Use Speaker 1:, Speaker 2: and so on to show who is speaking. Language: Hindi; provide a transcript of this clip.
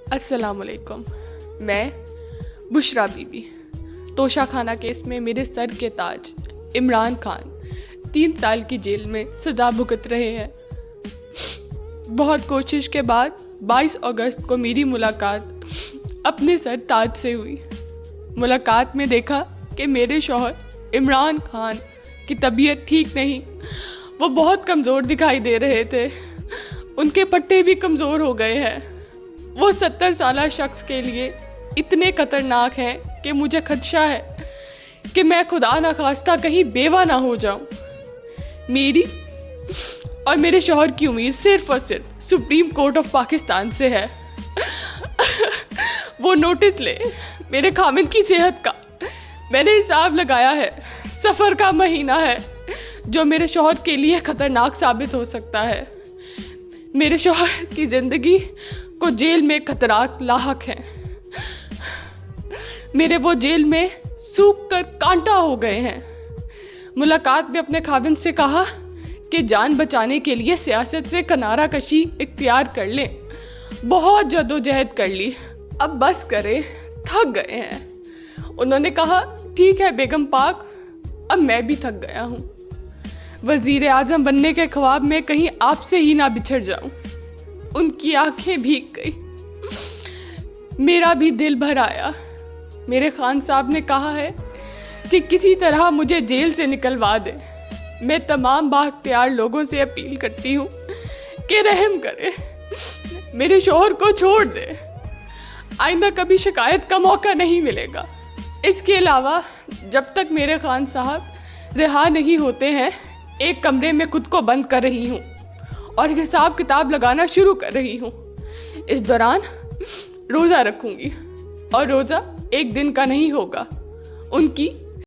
Speaker 1: अस्सलाम वालेकुम। मैं बुशरा बीबी। तोशा खाना केस में मेरे सर के ताज इमरान खान 3 साल की जेल में सज़ा भुगत रहे हैं। बहुत कोशिश के बाद 22 अगस्त को मेरी मुलाकात अपने सर ताज से हुई। मुलाकात में देखा कि मेरे शौहर इमरान खान की तबीयत ठीक नहीं, वो बहुत कमज़ोर दिखाई दे रहे थे। उनके पट्टे भी कमज़ोर हो गए हैं। वो 70 साल शख्स के लिए इतने खतरनाक हैं कि मुझे खदशा है कि मैं खुदा ना खास्ता कहीं बेवा ना हो जाऊं। मेरी और मेरे शौहर की उम्मीद सिर्फ और सिर्फ सुप्रीम कोर्ट ऑफ पाकिस्तान से है। वो नोटिस ले मेरे खामिद की सेहत का। मैंने हिसाब लगाया है, सफ़र का महीना है जो मेरे शौहर के लिए ख़तरनाक साबित हो सकता है। मेरे शौहर की ज़िंदगी को जेल में खतरात लाहक हैं। मेरे वो जेल में सूख कर कांटा हो गए हैं। मुलाकात में अपने खाविंद से कहा कि जान बचाने के लिए सियासत से किनारा कशी इख्तियार कर लें। बहुत जद्दोजहद कर ली, अब बस करें, थक गए हैं। उन्होंने कहा ठीक है बेगम पाक, अब मैं भी थक गया हूँ। वज़ीर आज़म बनने के ख्वाब में कहीं आपसे ही ना बिछड़ जाऊं। उनकी आंखें भीग गई, मेरा भी दिल भर आया। मेरे खान साहब ने कहा है कि किसी तरह मुझे जेल से निकलवा दे। मैं तमाम बाख्तियार लोगों से अपील करती हूँ कि रहम करे, मेरे शौहर को छोड़ दे। आइंदा कभी शिकायत का मौका नहीं मिलेगा। इसके अलावा जब तक मेरे खान साहब रिहा नहीं होते हैं, एक कमरे में खुद को बंद कर रही हूँ और हिसाब किताब लगाना शुरू कर रही हूँ। इस दौरान रोज़ा रखूँगी और रोज़ा एक दिन का नहीं होगा, उनकी